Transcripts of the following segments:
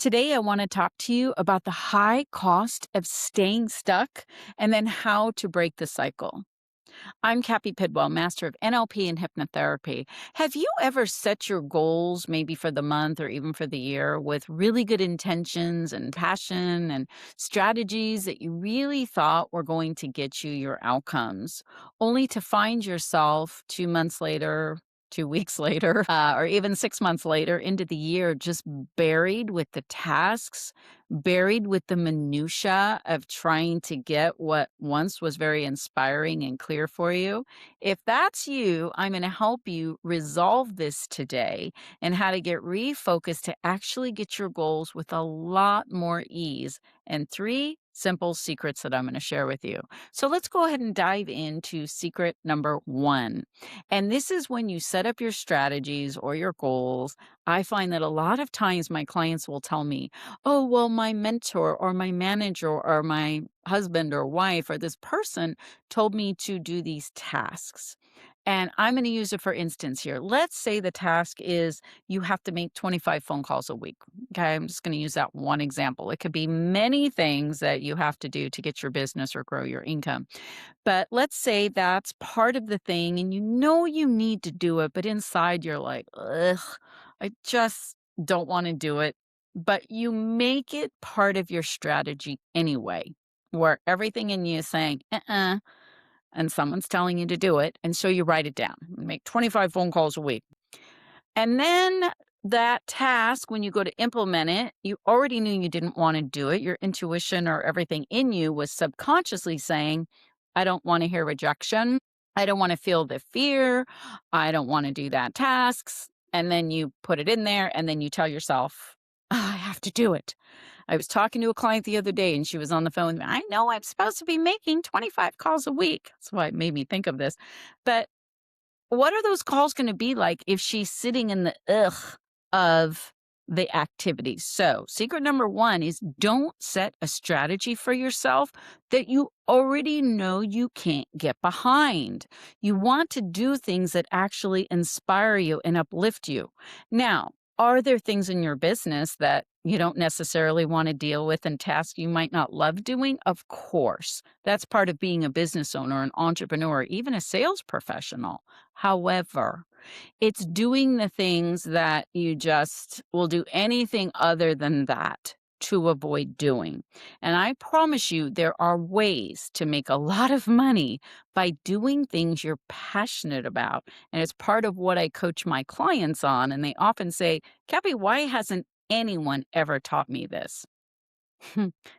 Today, I want to talk to you about the high cost of staying stuck and then how to break the cycle. I'm Cappi Pidwell, master of NLP and Hypnotherapy. Have you ever set your goals, maybe for the month or even for the year, with really good intentions and passion and strategies that you really thought were going to get you your outcomes, only to find yourself 2 months later, 2 weeks later, or even 6 months later into the year, just buried with the tasks, buried with the minutia of trying to get what once was very inspiring and clear for you? If that's you, I'm going to help you resolve this today and how to get refocused to actually get your goals with a lot more ease, and three simple secrets that I'm going to share with you. So let's go ahead and dive into secret number one. And this is when you set up your strategies or your goals. I find that a lot of times my clients will tell me, oh, well, my mentor or my manager or my husband or wife or this person told me to do these tasks. And I'm going to use it for instance here. Let's say the task is you have to make 25 phone calls a week. Okay. I'm just going to use that one example. It could be many things that you have to do to get your business or grow your income. But let's say that's part of the thing and you know you need to do it, but inside you're like, ugh, I just don't want to do it. But you make it part of your strategy anyway, where everything in you is saying, and someone's telling you to do it. And so you write it down, make 25 phone calls a week. And then that task, when you go to implement it, you already knew you didn't want to do it. Your intuition or everything in you was subconsciously saying, I don't want to hear rejection. I don't want to feel the fear. I don't want to do that tasks. And then you put it in there and then you tell yourself, "Oh, I have to do it." I was talking to a client the other day and she was on the phone with me. I know I'm supposed to be making 25 calls a week. That's why it made me think of this. But what are those calls gonna be like if she's sitting in the ugh of the activities? So, secret number one is don't set a strategy for yourself that you already know you can't get behind. You want to do things that actually inspire you and uplift you. Now, are there things in your business that you don't necessarily want to deal with and tasks you might not love doing? Of course. That's part of being a business owner, an entrepreneur, even a sales professional. However, it's doing the things that you just will do anything other than that to avoid doing. And I promise you, there are ways to make a lot of money by doing things you're passionate about. And it's part of what I coach my clients on. And they often say, Cappy, why hasn't anyone ever taught me this?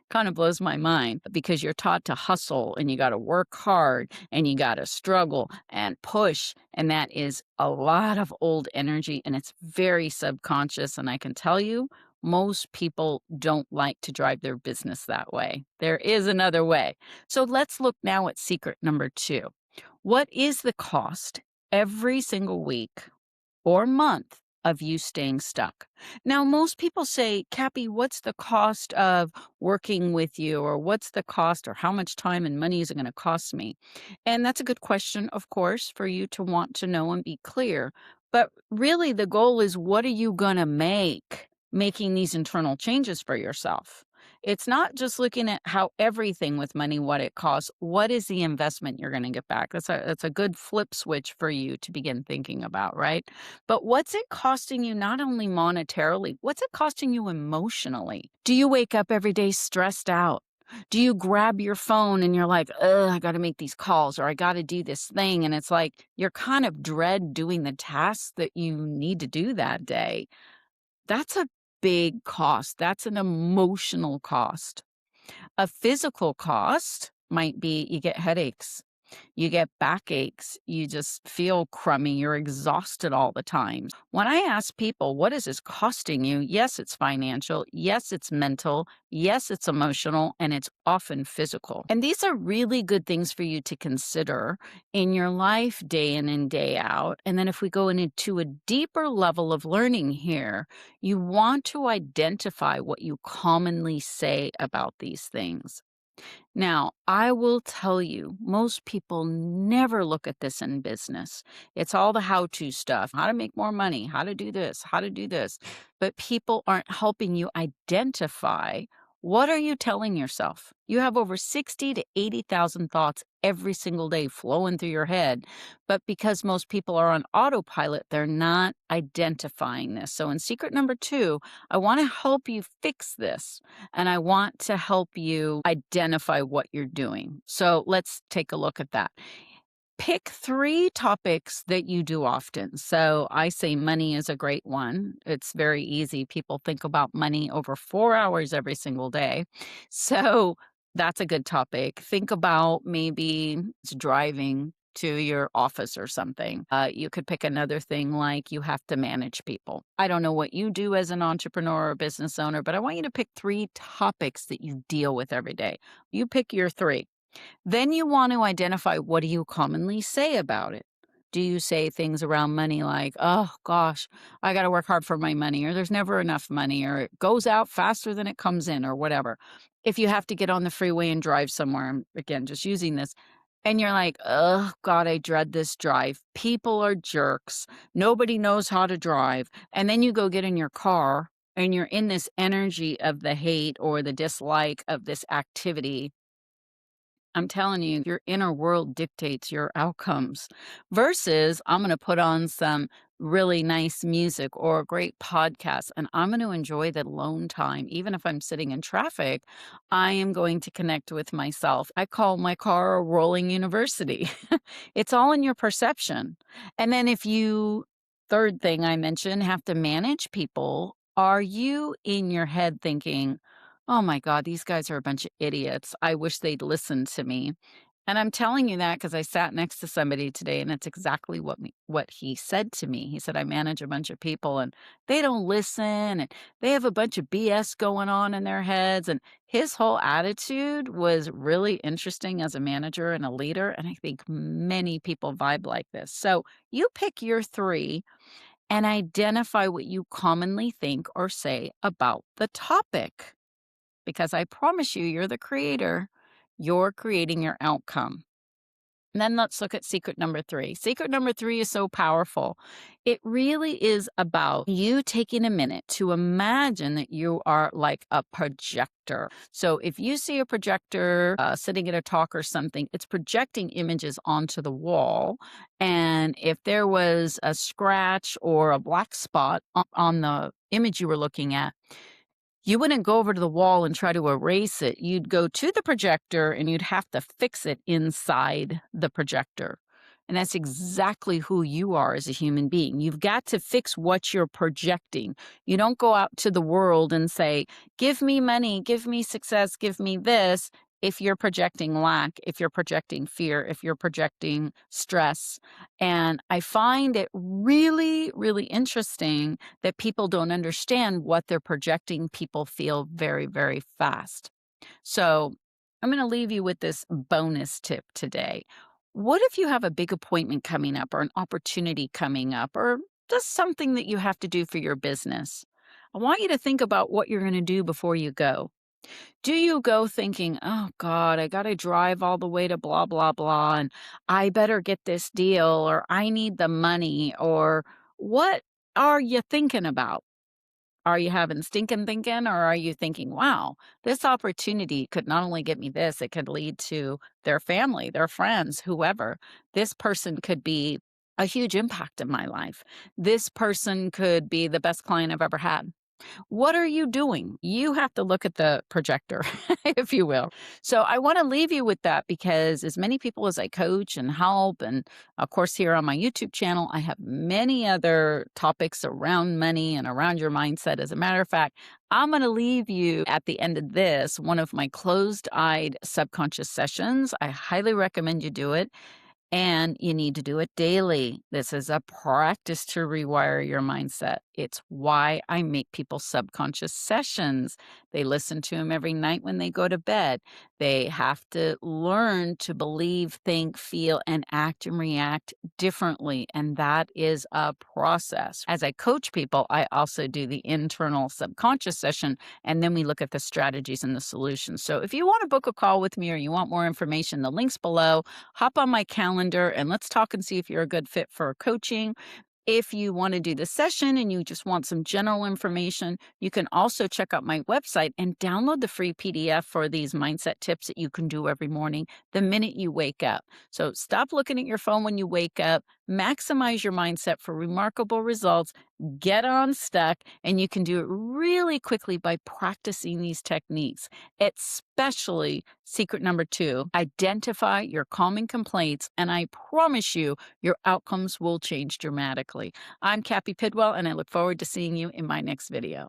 Kind of blows my mind because you're taught to hustle and you got to work hard and you got to struggle and push. And that is a lot of old energy and it's very subconscious. And I can tell you, most people don't like to drive their business that way. There is another way. So let's look now at secret number two. What is the cost every single week or month of you staying stuck? Now, most people say, Cappy, what's the cost of working with you? Or what's the cost or how much time and money is it going to cost me? And that's a good question, of course, for you to want to know and be clear. But really, the goal is what are you going to make making these internal changes for yourself? It's not just looking at how everything with money, what it costs. What is the investment you're going to get back? That's a good flip switch for you to begin thinking about, right? But what's it costing you not only monetarily, what's it costing you emotionally? Do you wake up every day stressed out? Do you grab your phone and you're like, ugh, I got to make these calls or I got to do this thing? And it's like you're kind of dread doing the tasks that you need to do that day. That's a big cost. That's an emotional cost. A physical cost might be you get headaches, you get backaches, you just feel crummy, you're exhausted all the time. When I ask people, what is this costing you? Yes, it's financial. Yes, it's mental. Yes, it's emotional, and it's often physical. And these are really good things for you to consider in your life day in and day out. And then if we go into a deeper level of learning here, you want to identify what you commonly say about these things. Now, I will tell you, most people never look at this in business. It's all the how to stuff, how to make more money, how to do this, how to do this. But people aren't helping you identify what are you telling yourself? You have over 60 to 80,000 thoughts every single day flowing through your head. But because most people are on autopilot, they're not identifying this. So in secret number two, I want to help you fix this. And I want to help you identify what you're doing. So let's take a look at that. Pick three topics that you do often. So I say money is a great one. It's very easy. People think about money over 4 hours every single day. So that's a good topic. Think about maybe it's driving to your office or something. You could pick another thing like you have to manage people. I don't know what you do as an entrepreneur or business owner, but I want you to pick three topics that you deal with every day. You pick your three. Then you want to identify what do you commonly say about it? Do you say things around money like, oh gosh, I got to work hard for my money, or there's never enough money, or it goes out faster than it comes in, or whatever? If you have to get on the freeway and drive somewhere, I'm again just using this, and you're like, oh God, I dread this drive. People are jerks. Nobody knows how to drive. And then you go get in your car and you're in this energy of the hate or the dislike of this activity. I'm telling you, your inner world dictates your outcomes versus I'm going to put on some really nice music or a great podcast and I'm going to enjoy that alone time. Even if I'm sitting in traffic, I am going to connect with myself. I call my car a rolling university. It's all in your perception. And then if you, third thing I mentioned, have to manage people, are you in your head thinking, oh my God, these guys are a bunch of idiots. I wish they'd listen to me. And I'm telling you that because I sat next to somebody today and it's exactly what he said to me. He said, I manage a bunch of people and they don't listen and they have a bunch of BS going on in their heads. And his whole attitude was really interesting as a manager and a leader. And I think many people vibe like this. So you pick your three and identify what you commonly think or say about the topic because I promise you, you're the creator. You're creating your outcome. And then let's look at secret number three. Secret number three is so powerful. It really is about you taking a minute to imagine that you are like a projector. So if you see a projector sitting at a talk or something, it's projecting images onto the wall. And if there was a scratch or a black spot on the image you were looking at, you wouldn't go over to the wall and try to erase it. You'd go to the projector and you'd have to fix it inside the projector. And that's exactly who you are as a human being. You've got to fix what you're projecting. You don't go out to the world and say, give me money, give me success, give me this. If you're projecting lack, if you're projecting fear, if you're projecting stress. And I find it really, really interesting that people don't understand what they're projecting. People feel very, very fast. So I'm going to leave you with this bonus tip today. What if you have a big appointment coming up or an opportunity coming up or just something that you have to do for your business? I want you to think about what you're going to do before you go. Do you go thinking, oh God, I got to drive all the way to blah, blah, blah, and I better get this deal, or I need the money, or what are you thinking about? Are you having stinking thinking, or are you thinking, wow, this opportunity could not only get me this, it could lead to their family, their friends, whoever. This person could be a huge impact in my life. This person could be the best client I've ever had. What are you doing? You have to look at the projector, if you will. So I want to leave you with that because as many people as I coach and help, and of course, here on my YouTube channel, I have many other topics around money and around your mindset. As a matter of fact, I'm going to leave you at the end of this, one of my closed eyed subconscious sessions. I highly recommend you do it. And you need to do it daily. This is a practice to rewire your mindset. It's why I make people subconscious sessions. They listen to them every night when they go to bed. They have to learn to believe, think, feel, and act and react differently. And that is a process. As I coach people, I also do the internal subconscious session, and then we look at the strategies and the solutions. So if you want to book a call with me or you want more information, the link's below. Hop on my calendar and let's talk and see if you're a good fit for coaching. If you want to do the session and you just want some general information, you can also check out my website and download the free PDF for these mindset tips that you can do every morning the minute you wake up. So stop looking at your phone when you wake up, maximize your mindset for remarkable results, get unstuck, and you can do it really quickly by practicing these techniques. Especially secret number 2, identify your calming complaints, and I promise you, your outcomes will change dramatically. I'm Cappi Pidwell, and I look forward to seeing you in my next video.